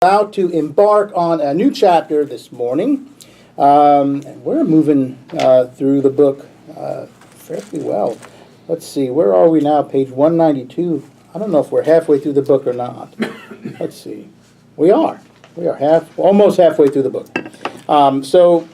About to embark on a new chapter this morning. And we're moving through the book fairly well. Let's see, where are we now? Page 192. I don't know if we're halfway through the book or not. Let's see. We are. We are almost halfway through the book. So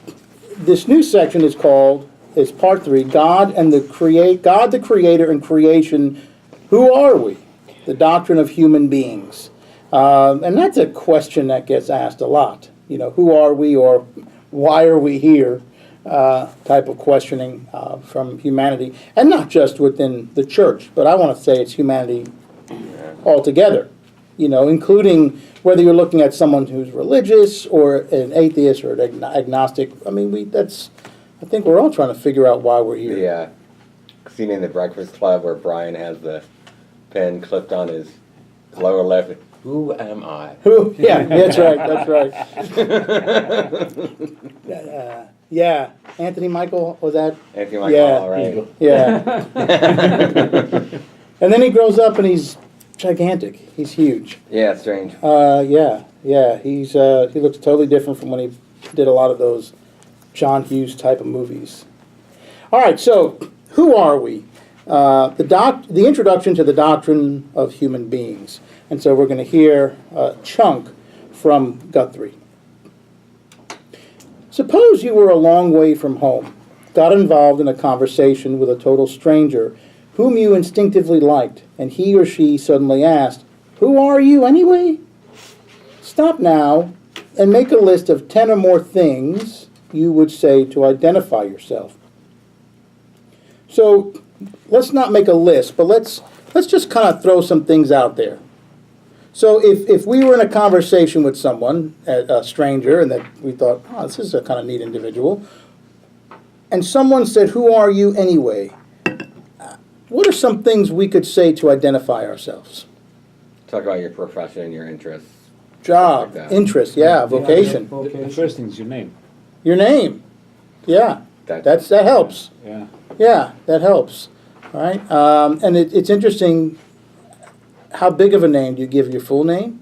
this new section is part 3, God the Creator and Creation. Who are we? The doctrine of human beings. And that's a question that gets asked a lot. You know, who are we, or why are we here? Type of questioning from humanity, and not just within the church, but I want to say it's humanity altogether. You know, including whether you're looking at someone who's religious or an atheist or an agnostic. I mean, I think we're all trying to figure out why we're here. Yeah, scene in the Breakfast Club where Brian has the pen clipped on his lower left. Who am I? Yeah, that's right. Yeah, Anthony Michael, was that? Anthony Michael, all right. Yeah. And then he grows up and he's gigantic. He's huge. Yeah, strange. Yeah. He looks totally different from when he did a lot of those John Hughes type of movies. All right, so who are we? The introduction to the doctrine of human beings. And so we're going to hear a chunk from Guthrie. Suppose you were a long way from home, got involved in a conversation with a total stranger whom you instinctively liked, and he or she suddenly asked, "Who are you anyway?" Stop now and make a list of 10 or more things you would say to identify yourself. So let's not make a list, but let's just kind of throw some things out there. So if we were in a conversation with someone, a stranger, and that we thought, oh, this is a kind of neat individual, and someone said, "Who are you anyway?" What are some things we could say to identify ourselves? Talk about your profession, your interests. Job, like interest, vocation. The first thing is your name. Your name, yeah, that helps. Yeah, that helps. All right, and it's interesting. How big of a name do you give your full name?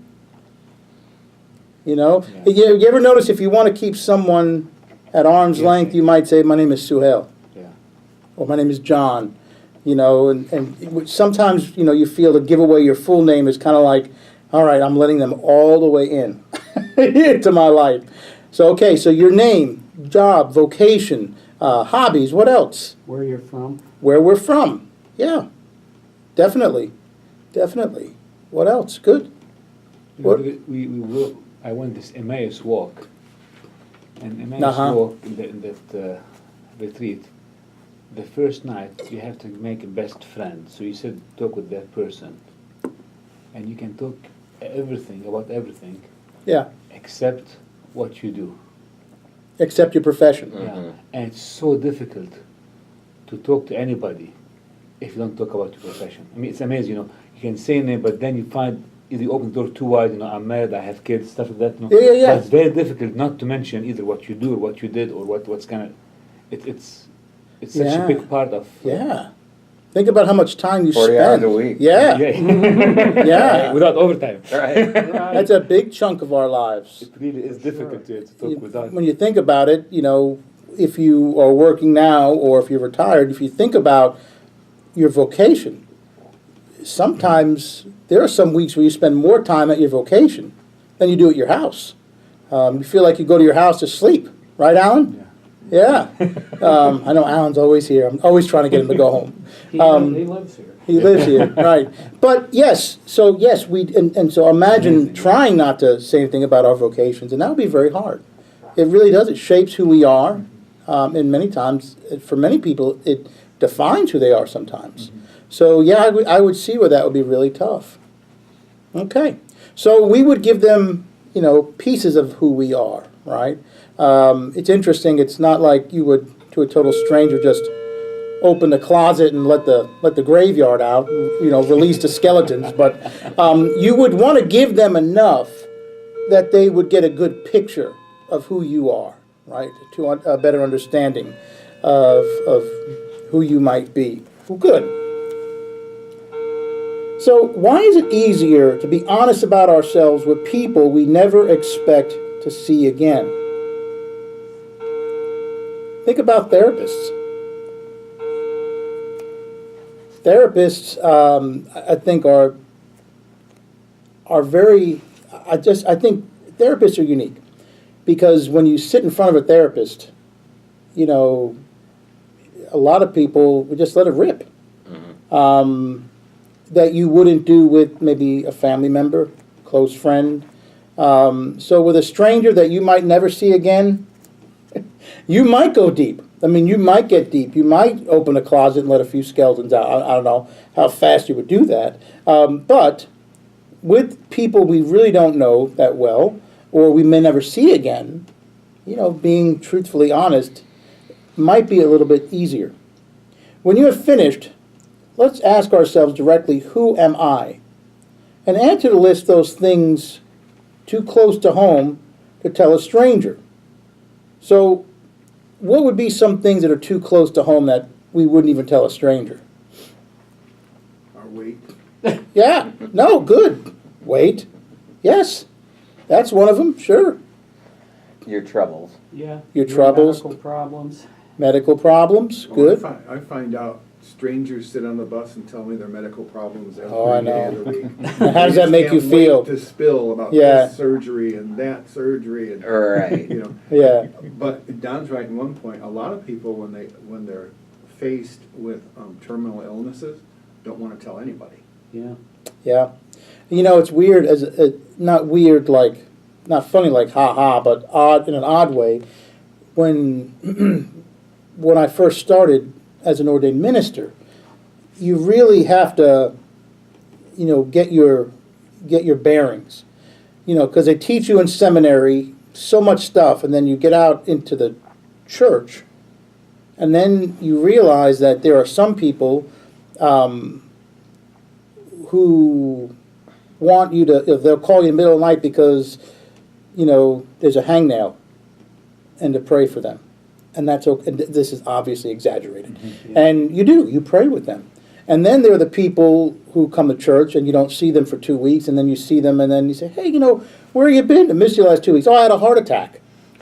You know, you ever notice if you want to keep someone at arm's length, you might say, "My name is Suhail," or "My name is John." You know, and sometimes you feel to give away your full name is kind of like, all right, I'm letting them all the way in into my life. So okay, so your name, job, vocation, hobbies. What else? Where you're from. Where we're from. Yeah, definitely. What else? Good. What? I went this Emmaus walk, and Emmaus walk in that retreat. The first night you have to make a best friend. So you said talk with that person, and you can talk about everything. Yeah. Except what you do. Except your profession. Mm-hmm. Yeah, and it's so difficult to talk to anybody if you don't talk about your profession. I mean, it's amazing, you can say name, but then you find either you open the door too wide, I'm married, I have kids, stuff like that. Yeah. But it's very difficult not to mention either what you do or what you did or what's kind of, it's such a big part of. Yeah. Think about how much time you 40 spend. hours a week. Yeah. Yeah. Without overtime. Right. That's a big chunk of our lives. It really is difficult to talk without. When you think about it, if you are working now or if you're retired, if you think about your vocation, sometimes there are some weeks where you spend more time at your vocation than you do at your house. You feel like you go to your house to sleep, right, Alan? Yeah. I know Alan's always here. I'm always trying to get him to go home. He lives here. He lives here, right. But yes, so imagine trying not to say anything about our vocations, and that would be very hard. It really does. It shapes who we are, and many times, for many people, it defines who they are sometimes. Mm-hmm. So yeah, I would see where that would be really tough. Okay. So we would give them, pieces of who we are, right? It's interesting. It's not like you would, to a total stranger, just open the closet and let the graveyard out, release the skeletons. But you would want to give them enough that they would get a good picture of who you are, right? To a better understanding of who you might be. Well, good. So why is it easier to be honest about ourselves with people we never expect to see again? Think about therapists. Therapists, I think, are very. I think therapists are unique because when you sit in front of a therapist, you know, a lot of people would just let it rip. That you wouldn't do with maybe a family member, close friend. So with a stranger that you might never see again, you might go deep. I mean, you might get deep. You might open a closet and let a few skeletons out. I don't know how fast you would do that. But with people we really don't know that well, or we may never see again, you know, being truthfully honest might be a little bit easier. When you have finished, let's ask ourselves directly, who am I? And add to the list those things too close to home to tell a stranger. So, what would be some things that are too close to home that we wouldn't even tell a stranger? Our weight. Yeah, no, good. Weight. Yes, that's one of them, sure. Your troubles. Yeah. Your troubles. Medical problems. Medical problems, good. I find out strangers sit on the bus and tell me their medical problems every Oh, I day know. of the week. How does that make you Can't feel? wait to spill about Yeah. this surgery and that surgery and Right. you know. Yeah, But Don's right in one point. A lot of people when they're faced with terminal illnesses don't want to tell anybody. Yeah. yeah. You know, it's weird, not weird like, not funny like ha-ha, but odd in an odd way. When I first started as an ordained minister, you really have to, you know, get your bearings, you know, because they teach you in seminary so much stuff, and then you get out into the church, and then you realize that there are some people who want you to, they'll call you in the middle of the night because, you know, there's a hangnail, and to pray for them. And that's okay. And this is obviously exaggerated. Mm-hmm. And you pray with them. And then there are the people who come to church and you don't see them for 2 weeks, and then you see them and then you say, hey, you know, where have you been? I missed you the last 2 weeks. Oh, I had a heart attack.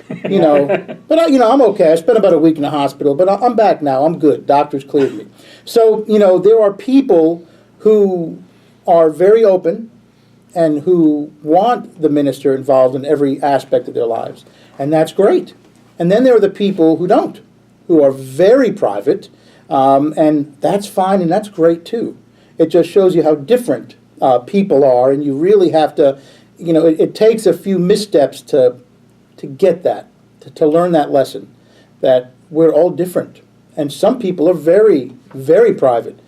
You know, but I'm okay. I spent about a week in the hospital, but I'm back now. I'm good. Doctors cleared me. So, you know, there are people who are very open and who want the minister involved in every aspect of their lives. And that's great. And then there are the people who don't, who are very private, and that's fine and that's great too. It just shows you how different people are, and you really have to, you know, it takes a few missteps to get that, to learn that lesson, that we're all different. And some people are very, very private,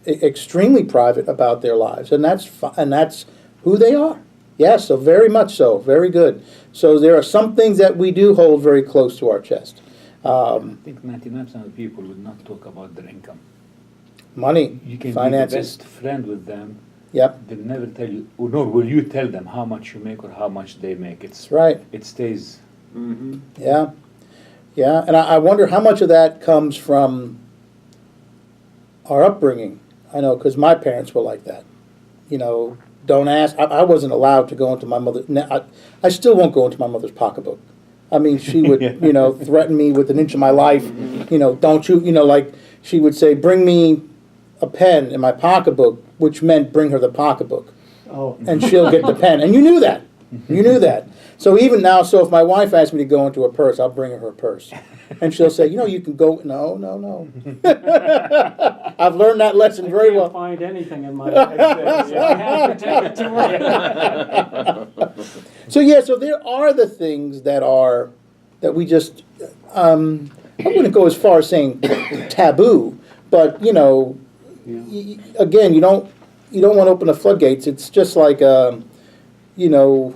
extremely private about their lives, and that's who they are. Yes, so very much so, very good. So there are some things that we do hold very close to our chest. I think 99% of people would not talk about their income. Money, You can finances. be the best friend with them. Yep, They'll never tell you, or nor will you tell them how much you make or how much they make. that's right. It stays. Mm-hmm. Yeah, yeah. And I wonder how much of that comes from our upbringing. I know, because my parents were like that. You know, don't ask. I wasn't allowed to go into my mother. I still won't go into my mother's pocketbook. I mean, she would, Yeah. you know, threaten me with an inch of my life. You know, don't you, you know, like she would say, bring me a pen in my pocketbook, which meant bring her the pocketbook, Oh. and she'll get the pen. And you knew that. You knew that. So even now, so if my wife asks me to go into her purse, I'll bring her her purse. And she'll say, you know, you can go, no. I've learned that lesson very I can't well. find anything in my exhibit. I have to take it to work. So yeah, so there are the things that we just, I wouldn't go as far as saying taboo, but you know, again, you don't want to open the floodgates. It's just like, you know,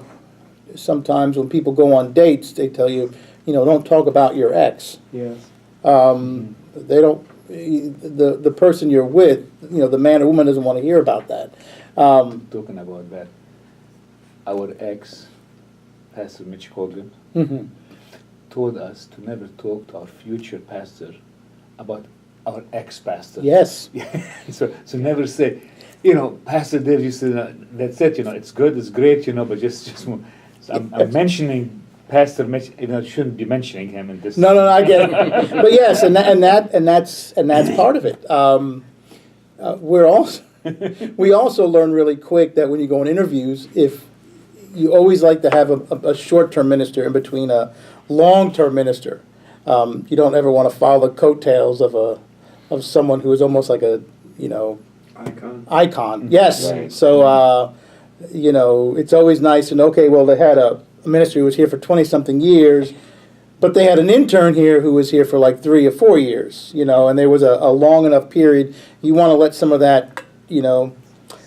sometimes when people go on dates, they tell you, you know, don't talk about your ex. Yes. They don't. The person you're with, you know, the man or woman doesn't want to hear about that. Talking about that, our ex, Pastor Mitch Colgan, Mhm. told us to never talk to our future pastor about our ex-pastor. Yes. So never say, Pastor there used to, that's it, it's good, it's great, but just so I'm mentioning Pastor, shouldn't be mentioning him in this. No, I get it. But yes, and that's part of it. We also learn really quick that when you go on interviews, if you always like to have a short-term minister in between a long-term minister. You don't ever want to follow the coattails of someone who is almost like a icon. Yes. Right. So it's always nice and okay. Well, they had a minister who was here for 20-something years, but they had an intern here who was here for like 3 or 4 years. And there was a long enough period. You want to let some of that,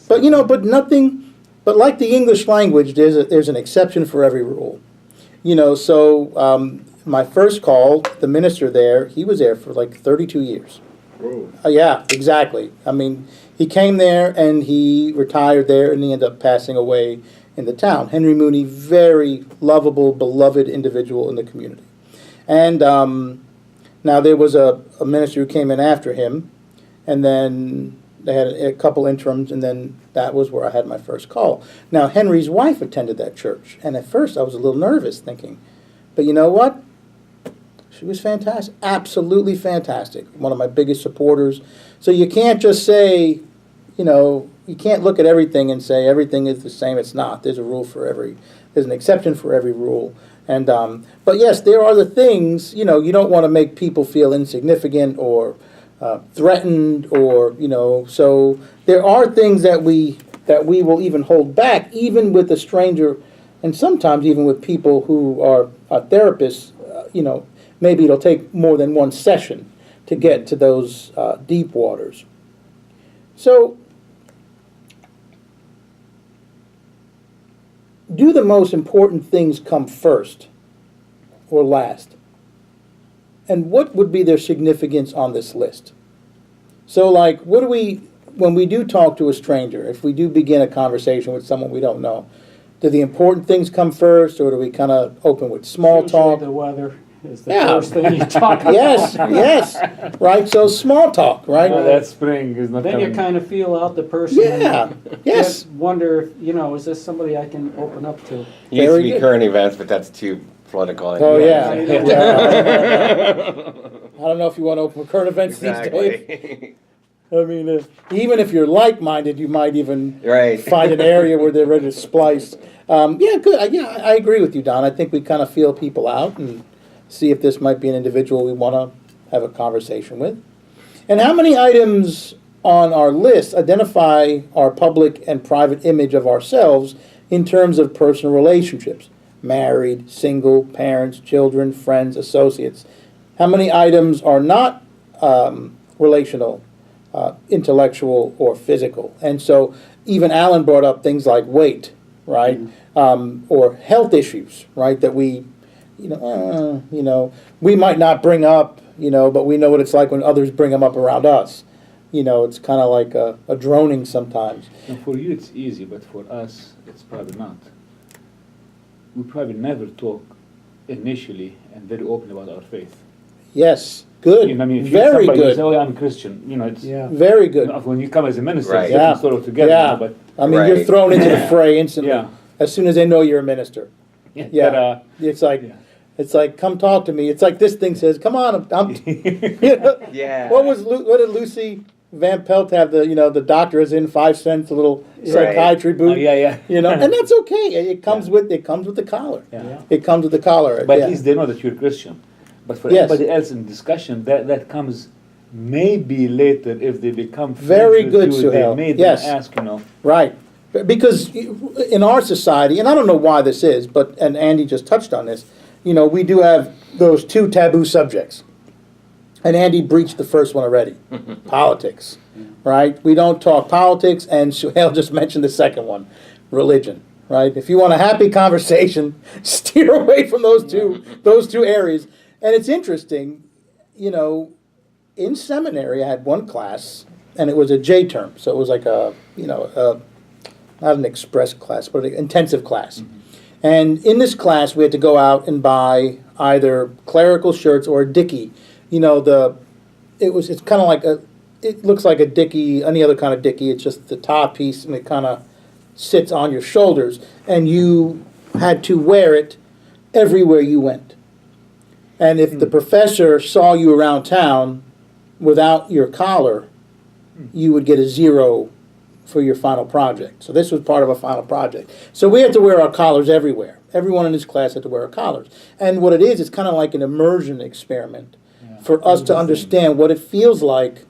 but nothing. But like the English language, there's an exception for every rule. So my first call, the minister there, he was there for like 32 years. Whoa. Yeah, exactly. I mean, he came there and he retired there and he ended up passing away in the town. Henry Mooney, very lovable, beloved individual in the community. And now there was a minister who came in after him, and then they had a couple interims, and then that was where I had my first call. Now, Henry's wife attended that church, and at first I was a little nervous thinking, but you know what? She was fantastic, absolutely fantastic, one of my biggest supporters. So you can't just say, you can't look at everything and say everything is the same. It's not. There's a rule for there's an exception for every rule. And but yes, there are the things, you don't want to make people feel insignificant or threatened or, so there are things that we will even hold back, even with a stranger, and sometimes even with people who are therapists, maybe it'll take more than one session to get to those deep waters. So, do the most important things come first or last? And what would be their significance on this list? So, like, when we do talk to a stranger, if we do begin a conversation with someone we don't know, do the important things come first, or do we kind of open with small talk? The weather is the first thing you talk about. Yes, right? So small talk, right? Well, that spring is not Then coming. you kind of feel out the person. Yeah, and yes. Wonder, is this somebody I can open up to? Used to Very be good. current events, but that's too political. Oh, yeah. Yeah. I don't know if you want to open with current events these days. Exactly. I mean, even if you're like-minded, you might even Right. find an area where they're ready to splice. Yeah, good. I agree with you, Don. I think we kind of feel people out and see if this might be an individual we want to have a conversation with. And how many items on our list identify our public and private image of ourselves in terms of personal relationships? Married, single, parents, children, friends, associates. How many items are not relational, intellectual, or physical? And so even Alan brought up things like weight, right? Or health issues, right? That we, we might not bring up, but we know what it's like when others bring them up around us. It's kind of like a droning sometimes. And for you it's easy, but for us it's probably not. We probably never talk initially and very open about our faith. Yes, good. I mean, if Very somebody good. Say, "Oh, I'm Christian," it's Very good. when you come as a minister, Right. it's Yeah. different sort of together. Yeah. But I mean, you're Right. thrown into the fray instantly. Yeah. As soon as they know you're a minister. Yeah. But, It's like, yeah. it's like, come talk to me. It's like this thing says, come on. Yeah. What did Lucy Van Pelt have? The doctor is in 5 cents, a little psychiatry Oh, booth. yeah. And that's okay. It comes with the collar. Yeah. It comes with the collar. But yeah. at least they know that you're Christian. But for Yes. anybody else in discussion, that comes maybe later if they become friends Very with good, you, they Suhail. may Yes. then ask, Right. Because in our society, and I don't know why this is, and Andy just touched on this, we do have those 2 taboo subjects. And Andy breached the first one already. Politics. Right? We don't talk politics, and Suhail just mentioned the second one, religion. Right? If you want a happy conversation, steer away from those two areas. And it's interesting, in seminary I had one class, and it was a J term, so it was like not an express class, but an intensive class. And in this class, we had to go out and buy either clerical shirts or a dickie. It's kind of like it looks like a dicky, any other kind of dicky. It's just the top piece, and it kind of sits on your shoulders, and you had to wear it everywhere you went. And if the professor saw you around town without your collar, you would get a 0 for your final project. So this was part of a final project. So we had to wear our collars everywhere. Everyone in this class had to wear our collars. And what it is, it's kind of like an immersion experiment for us to understand what it feels like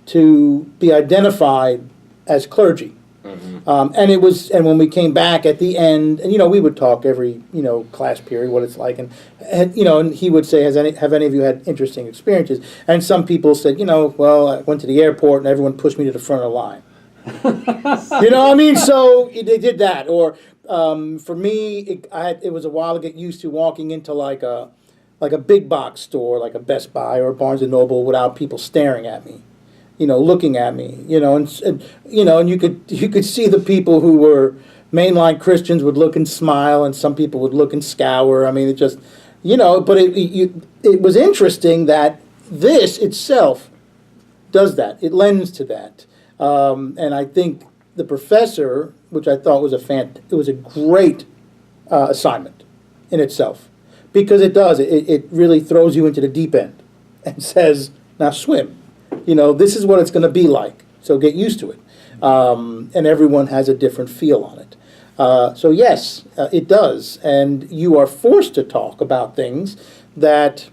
to be identified as clergy. And it was, and when we came back at the end, and we would talk every class period what it's like, and and he would say, have any of you had interesting experiences? And some people said, well, I went to the airport and everyone pushed me to the front of the line. You know what I mean? So they did that. Or for me, it was a while to get used to walking into like a big box store, like a Best Buy or a Barnes and Noble, without people staring at me. Looking at me, and you could see the people who were mainline Christians would look and smile, and some people would look and scour. I mean, it just, but it was interesting that this itself does that. It lends to that, and I think the professor, which I thought was it was a great assignment in itself, because it really throws you into the deep end and says, now swim. This is what it's going to be like, so get used to it. And everyone has a different feel on it. So yes, it does. And you are forced to talk about things that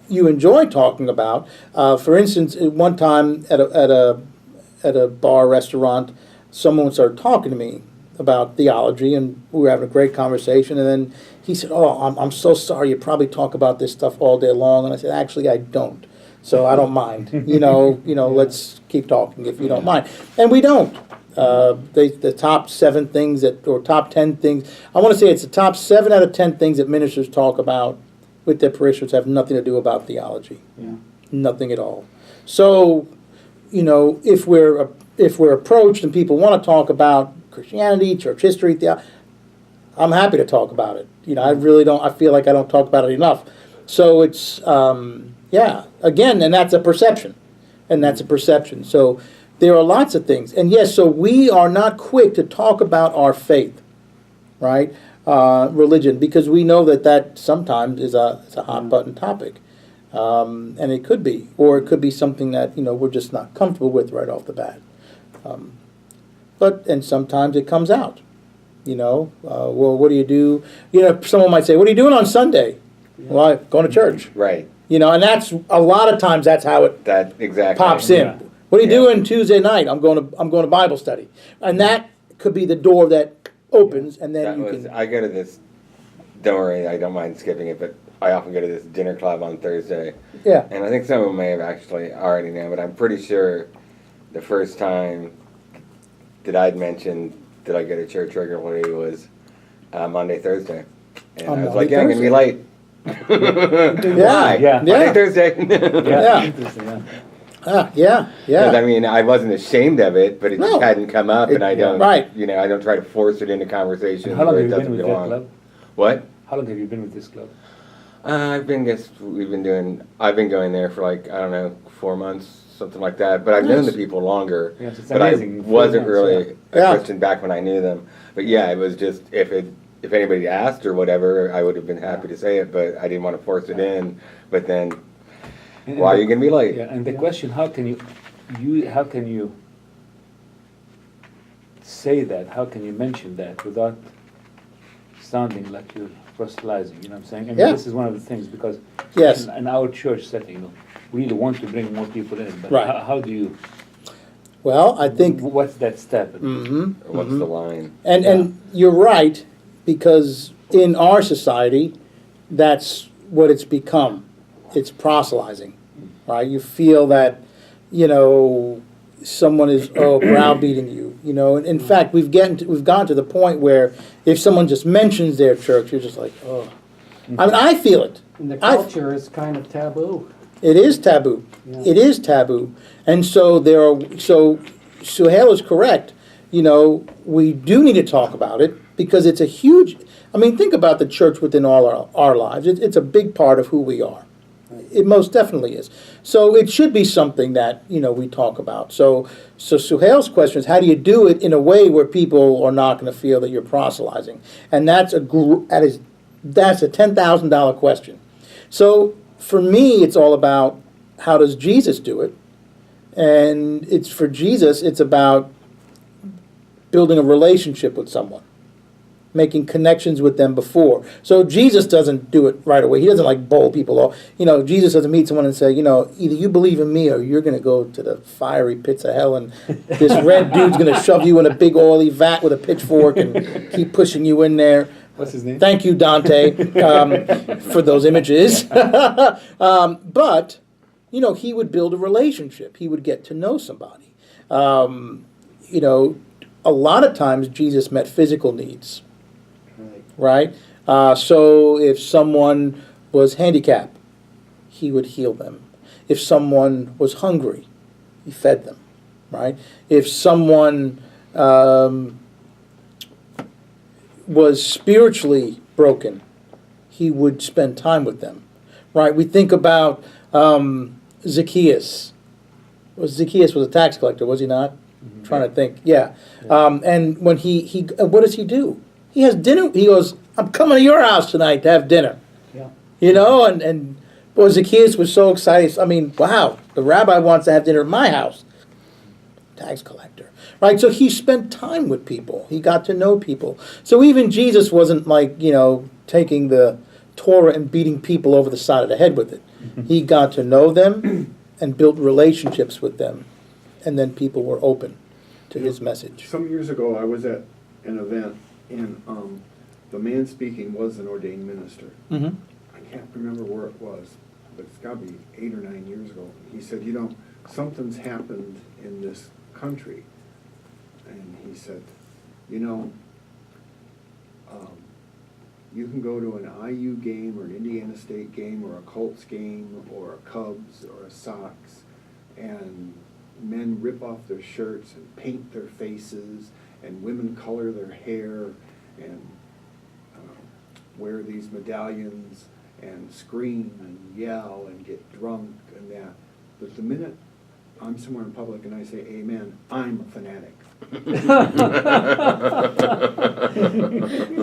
you enjoy talking about. For instance, at one time at a bar restaurant, someone started talking to me about theology, and we were having a great conversation. And then he said, "Oh, I'm so sorry. You probably talk about this stuff all day long." And I said, "Actually, I don't. So I don't mind. Let's keep talking if you don't mind." And we don't. The top 7 things or top 10 things, I want to say it's the top 7 out of 10 things that ministers talk about with their parishioners have nothing to do about theology. Yeah. Nothing at all. So, if we're approached and people want to talk about Christianity, church history, I'm happy to talk about it. I really don't. I feel like I don't talk about it enough. So it's again, and that's a perception, So there are lots of things, and yes, so we are not quick to talk about our faith, right? Religion, because we know that sometimes is a hot button topic, and it could be, or it could be something that we're just not comfortable with right off the bat. But sometimes it comes out. Well, what do you do? Someone might say, "What are you doing on Sunday?" Yeah. Well, I'm going to church. Right. And that's a lot of times that's how it pops in. Yeah. What are you doing Tuesday night? I'm going to Bible study, and that could be the door that opens, and then I go to this. Don't worry, I don't mind skipping it, but I often go to this dinner club on Thursday. Yeah. And I think some of them may have actually already known, but I'm pretty sure the first time that I'd mentioned that I go to church regularly was Monday, Thursday, and I was like, "Yeah, I'm gonna be late." Yeah. Monday, Thursday. Yeah. Because I wasn't ashamed of it, but it just hadn't come up, and I don't. Right. I don't try to force it into conversation. And how long where have it you doesn't been with belong. that club? What? How long have you been with this club? I've been going there for 4 months, something like that. But I've known the people longer. Yes, it's but amazing. I wasn't 4 months, really a Christian back when I knew them. But yeah, it was just if anybody asked or whatever, I would have been happy to say it, but I didn't want to force it in. But then, why are you going to be late? Yeah, and the question, how can you say that? How can you mention that without sounding like you're proselytizing? You know what I'm saying? This is one of the things, because in our church setting, we really want to bring more people in, but how do you? Well, I think what's that step? What's the line? And you're right, because in our society, that's what it's become. It's proselytizing, right? You feel that, someone is browbeating you, And in fact, we've gone to the point where if someone just mentions their church, you're just like, oh. I feel it. And the culture is kind of taboo. It is taboo. Yeah. It is taboo, and so Suhail is correct. We do need to talk about it, because it's a huge. Think about the church within all our lives. It's a big part of who we are. It most definitely is. So it should be something that, we talk about. So Suhail's question is, how do you do it in a way where people are not going to feel that you're proselytizing? And that's a $10,000 question. So for me, it's all about, how does Jesus do it? And it's for Jesus, it's about building a relationship with someone, making connections with them before. So Jesus doesn't do it right away. He doesn't bowl people off. Jesus doesn't meet someone and say, either you believe in me or you're going to go to the fiery pits of hell, and this red dude's going to shove you in a big oily vat with a pitchfork and keep pushing you in there. What's his name? Thank you, Dante, for those images. But, he would build a relationship. He would get to know somebody. A lot of times Jesus met physical needs. Right? So if someone was handicapped, he would heal them. If someone was hungry, he fed them. Right? If someone was spiritually broken, he would spend time with them. Right? We think about Zacchaeus. Zacchaeus was a tax collector, was he not? Mm-hmm. Trying to think. Yeah. And when he what does he do? He has dinner. He goes, I'm coming to your house tonight to have dinner. Yeah. And boy, Zacchaeus was so excited. I mean, wow, the rabbi wants to have dinner at my house. Tax collector. Right? So he spent time with people. He got to know people. So even Jesus wasn't taking the Torah and beating people over the side of the head with it. He got to know them and built relationships with them. And then people were open to his message. Some years ago, I was at an event, and the man speaking was an ordained minister. Mm-hmm. I can't remember where it was, but it's got to be 8 or 9 years ago. He said, something's happened in this country. And he said, you can go to an IU game or an Indiana State game or a Colts game or a Cubs or a Sox, and men rip off their shirts and paint their faces, and women color their hair and wear these medallions and scream and yell and get drunk and that. But the minute I'm somewhere in public and I say amen, I'm a fanatic.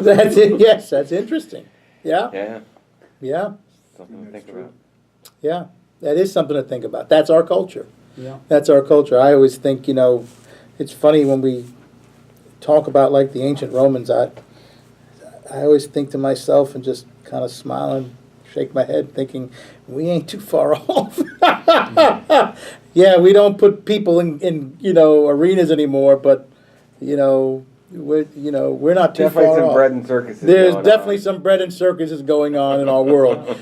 That's it. Yes, that's interesting. Yeah. Yeah. Yeah. Something to think about. Yeah. That is something to think about. That's our culture. Yeah. That's our culture. I always think, it's funny when we talk about the ancient Romans, I always think to myself and just kind of smile and shake my head thinking, we ain't too far off. Yeah, we don't put people in arenas anymore, but, we're not too Definitely far some off. bread and circuses. There's going definitely on. some bread and circuses going on in our world.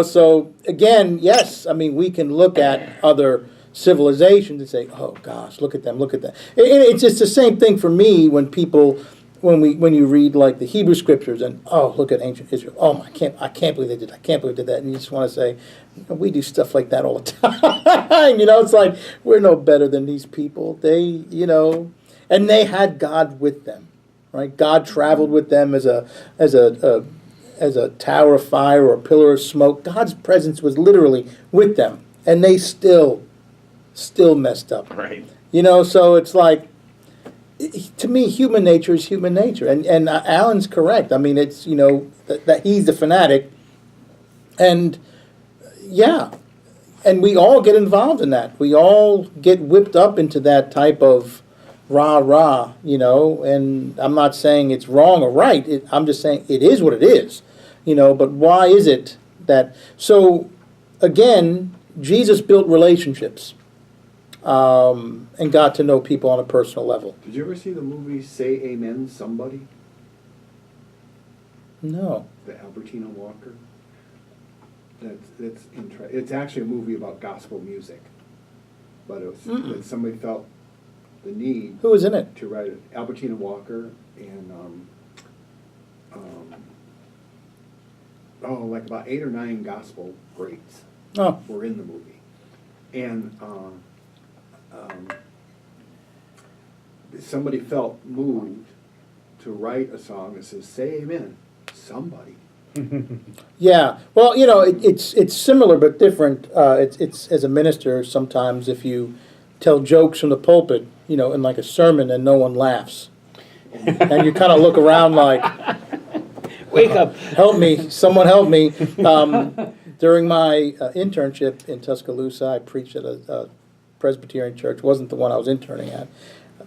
So again, yes, I mean, we can look at other civilizations and say, oh gosh, look at them, look at that. It's the same thing for me when you read the Hebrew scriptures and look at ancient Israel. I can't believe they did that. I can't believe they did that. And you just want to say, we do stuff like that all the time. It's like we're no better than these people. They, and they had God with them, right? God traveled with them as a tower of fire or a pillar of smoke. God's presence was literally with them, and they still messed up. Right. So it's like, to me, human nature is human nature. And Alan's correct. I mean, it's, that he's the fanatic. And, yeah. And we all get involved in that. We all get whipped up into that type of rah-rah, And I'm not saying it's wrong or right. I'm just saying it is what it is. But why is it that... So, again, Jesus built relationships. And got to know people on a personal level. Did you ever see the movie Say Amen, Somebody? No. The Albertina Walker? It's actually a movie about gospel music. But that somebody felt the need... Who was in it? ...to write it. Albertina Walker and... about 8 or 9 gospel greats were in the movie. And... somebody felt moved to write a song that says, say amen, somebody. Yeah, well, it's similar but different. It's as a minister, sometimes if you tell jokes from the pulpit, in like a sermon, and no one laughs, and you kind of look around like, Wake up! help me, someone help me. During my internship in Tuscaloosa, I preached at a Presbyterian church. Wasn't the one I was interning at.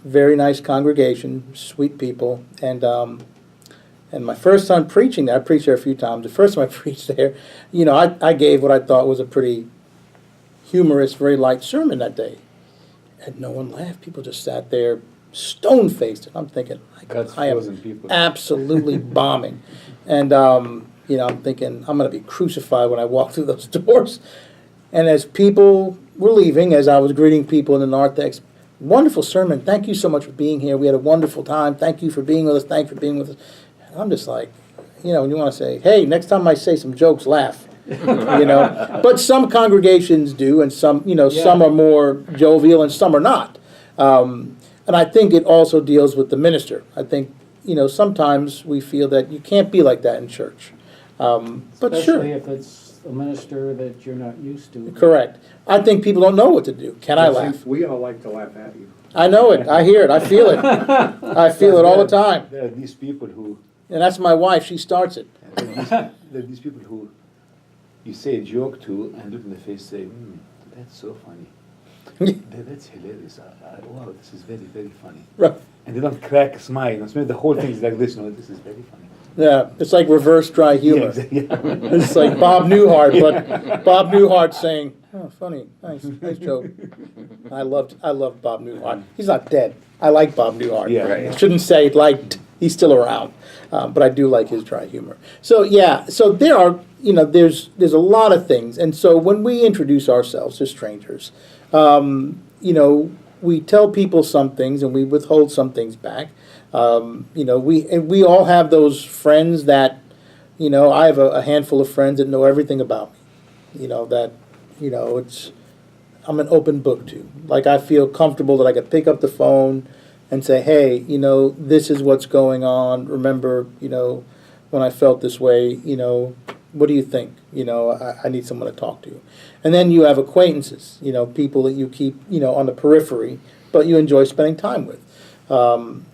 Very nice congregation, sweet people, and my first time preaching there, I preached there a few times. The first time I preached there, I gave what I thought was a pretty humorous, very light sermon that day. And no one laughed. People just sat there stone-faced. And I'm thinking, I am people. absolutely bombing. And, I'm thinking, I'm going to be crucified when I walk through those doors. And as people were leaving, as I was greeting people in the narthex, wonderful sermon. Thank you so much for being here. We had a wonderful time. Thank you for being with us. Thank you for being with us. I'm just like, when you want to say, hey, next time I say some jokes, laugh. But some congregations do, and some, some are more jovial and some are not. And I think it also deals with the minister. I think, sometimes we feel that you can't be like that in church. But Especially sure. if it's a minister that you're not used to. Correct. I think people don't know what to do. Can I laugh? We all like to laugh at you. I know it. I hear it. I feel it. I feel it all the time. There are these people who, And that's my wife. She starts it. there are these people who you say a joke to and look in the face and say, that's so funny. That's hilarious. Wow, this is very, very funny. Right. And they don't crack a smile. The whole thing is like this. This is very funny. Yeah, it's like reverse dry humor. Yeah. It's like Bob Newhart, but Bob Newhart saying, "Oh, funny, nice joke." I loved Bob Newhart. He's not dead. I like Bob Newhart. Yeah. Right. I shouldn't say liked. He's still around, but I do like his dry humor. So yeah, so there are there's a lot of things, and so when we introduce ourselves to strangers, we tell people some things and we withhold some things back. We all have those friends that, I have a handful of friends that know everything about me. I'm an open book to. Like, I feel comfortable that I could pick up the phone and say, hey, this is what's going on. Remember, when I felt this way, what do you think? I need someone to talk to. And then you have acquaintances, people that you keep, on the periphery, but you enjoy spending time with. And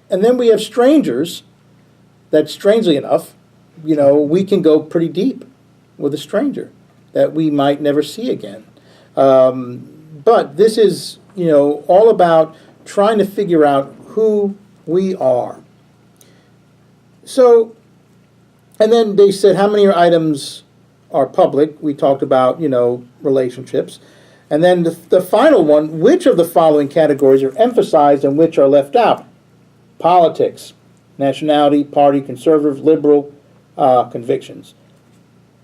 then we have strangers that, strangely enough, we can go pretty deep with a stranger that we might never see again. But this is, all about trying to figure out who we are. So, and then they said, how many items are public? We talked about, relationships. And then the final one, which of the following categories are emphasized and which are left out? Politics, nationality, party, conservative, liberal, convictions.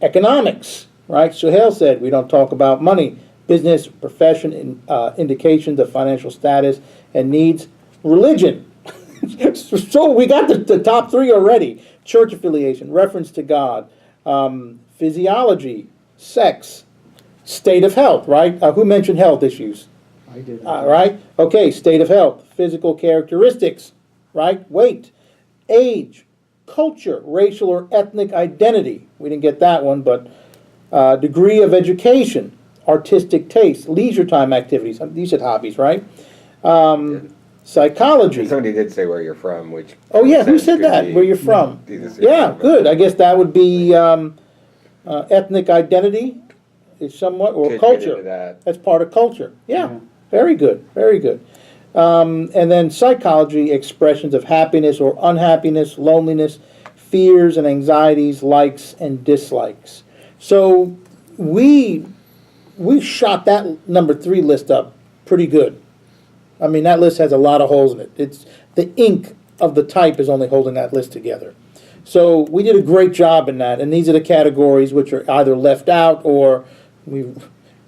Economics, right? Suhail said we don't talk about money. Business, profession, indications of financial status and needs. Religion. So we got the top three already. Church affiliation, reference to God, physiology, sex, state of health, right? Who mentioned health issues? I did. Right? Okay, state of health, physical characteristics, right? Weight, age, culture, racial or ethnic identity. We didn't get that one, but degree of education, artistic taste, leisure time activities. These said hobbies, right? Psychology. Somebody did say where you're from, which... Oh, yeah, who said that? Where you're from? Yeah, good. I guess that would be ethnic identity is somewhat, or Could get culture. into that. That's part of culture. Yeah, very good, very good. And then psychology, expressions of happiness or unhappiness, loneliness, fears and anxieties, likes and dislikes. So we shot that number 3 list up pretty good. I mean, that list has a lot of holes in it. It's the ink of the type is only holding that list together. So we did a great job in that, and these are the categories which are either left out or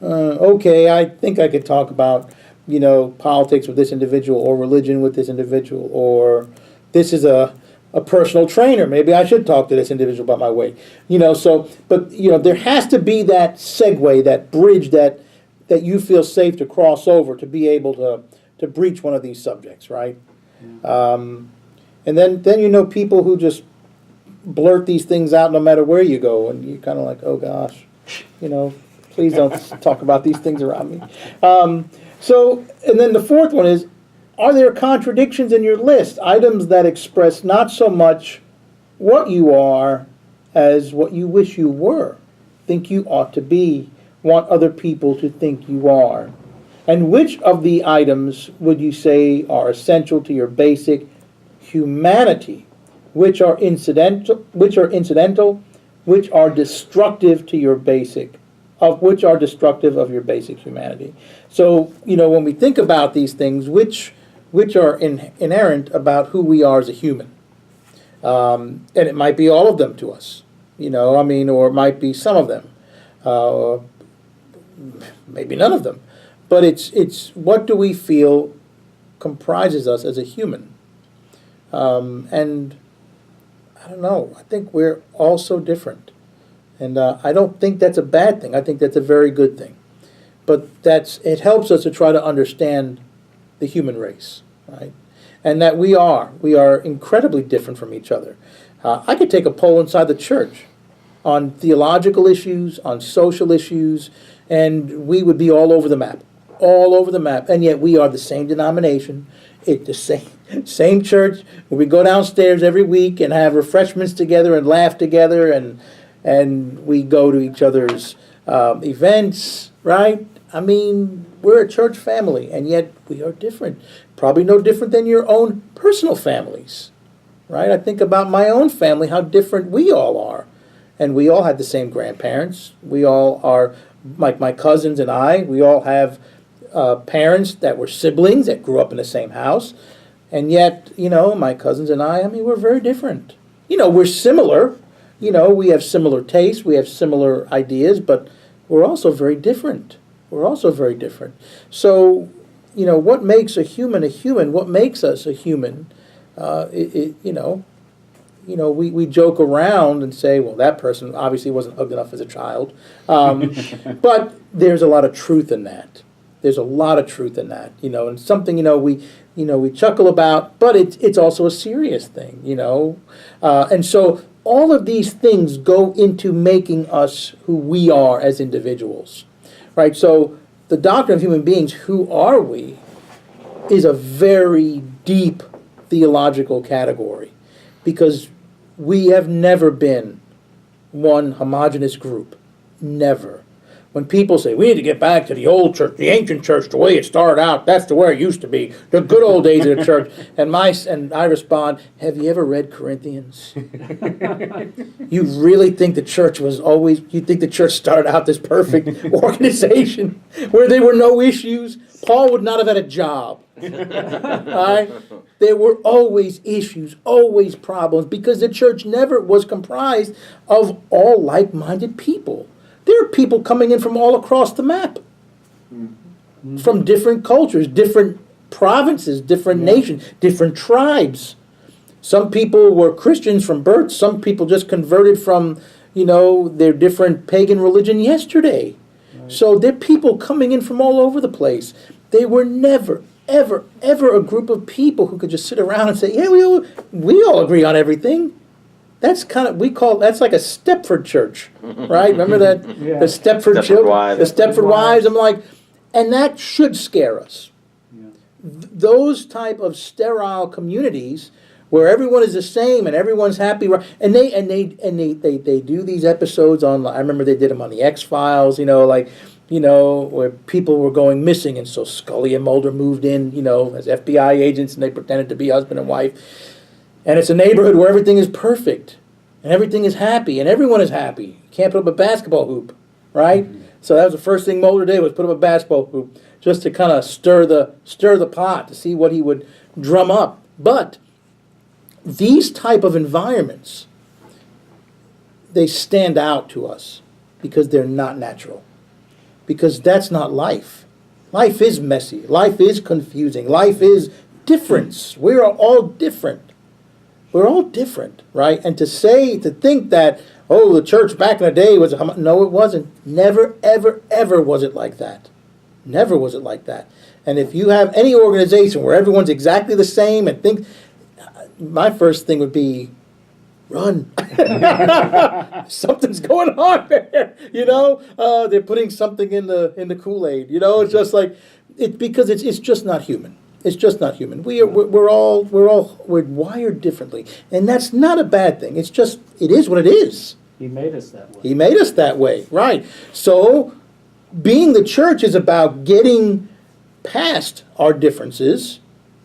okay, I think I could talk about, politics with this individual or religion with this individual, or this is a personal trainer. Maybe I should talk to this individual about my weight. But there has to be that segue, that bridge that you feel safe to cross over to be able to breach one of these subjects, right? And then people who just blurt these things out no matter where you go, and you're kind of like, oh gosh, please don't talk about these things around me. And then the fourth one is, are there contradictions in your list? Items that express not so much what you are as what you wish you were, think you ought to be, want other people to think you are. And which of the items would you say are essential to your basic humanity? Which are incidental, which are destructive to your basic, which are destructive of your basic humanity. So, when we think about these things, which are inherent about who we are as a human. And it might be all of them to us, or it might be some of them, maybe none of them. But it's what do we feel comprises us as a human? And I don't know. I think we're all so different. And I don't think that's a bad thing. I think that's a very good thing. But it helps us to try to understand the human race, right? And that we are incredibly different from each other. I could take a poll inside the church on theological issues, on social issues, and we would be all over the map. All over the map. And yet we are the same denomination. It's the same church where we go downstairs every week and have refreshments together and laugh together, and we go to each other's events, right? I mean, we're a church family, and yet we are different. Probably no different than your own personal families, right? I think about my own family, how different we all are. And we all had the same grandparents. We all are, like my cousins and I, we all have parents that were siblings that grew up in the same house. And yet, my cousins and I mean, we're very different. We're similar. We have similar tastes, we have similar ideas, but we're also very different. We're also very different. So, what makes a human, what makes us a human, we joke around and say, well, that person obviously wasn't hugged enough as a child. But there's a lot of truth in that. There's a lot of truth in that, and something, we chuckle about, but it's also a serious thing, and so all of these things go into making us who we are as individuals, right? So the doctrine of human beings, who are we, is a very deep theological category, because we have never been one homogeneous group. Never. When people say, we need to get back to the old church, the ancient church, the way it started out, that's the way it used to be, the good old days of the church, and I respond, have you ever read Corinthians? You really think the church started out this perfect organization where there were no issues? Paul would not have had a job. Right? There were always issues, always problems, because the church never was comprised of all like-minded people. There are people coming in from all across the map, from different cultures, different provinces, different nations, different tribes. Some people were Christians from birth. Some people just converted from, their different pagan religion yesterday. Right. So there are people coming in from all over the place. They were never, ever, ever a group of people who could just sit around and say, yeah, we all agree on everything. That's that's like a Stepford church, right? Remember that? Yeah. The Stepford Wives. The Stepford Wives. I'm like, and that should scare us. Yeah. Those type of sterile communities where everyone is the same and everyone's happy, and they do these episodes on. I remember they did them on the X-Files, where people were going missing, and so Scully and Mulder moved in, as FBI agents, and they pretended to be husband and wife. And it's a neighborhood where everything is perfect, and everything is happy, and everyone is happy. You can't put up a basketball hoop, right? Mm-hmm. So that was the first thing Mulder did, was put up a basketball hoop, just to kind of stir the pot, to see what he would drum up. But these type of environments, they stand out to us because they're not natural. Because that's not life. Life is messy. Life is confusing. Life is difference. We are all different. We're all different, right? And to think that, the church back in the day was no, it wasn't. Never, ever, ever was it like that. Never was it like that. And if you have any organization where everyone's exactly the same and my first thing would be, run. Something's going on there. They're putting something in the Kool-Aid. It's just like because it's just not human. It's just not human. We're wired differently, and that's not a bad thing. It is what it is. He made us that way. He made us that way, right? So, being the church is about getting past our differences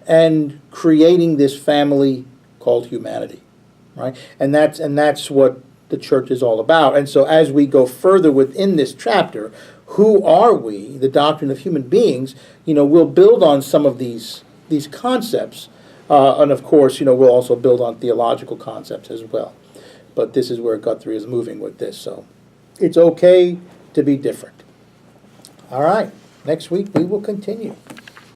and creating this family called humanity, right? And that's what the church is all about. And so, as we go further within this chapter, who are we? The doctrine of human beings. We'll build on some of these concepts, and of course, we'll also build on theological concepts as well. But this is where Guthrie is moving with this. So, it's okay to be different. All right. Next week we will continue.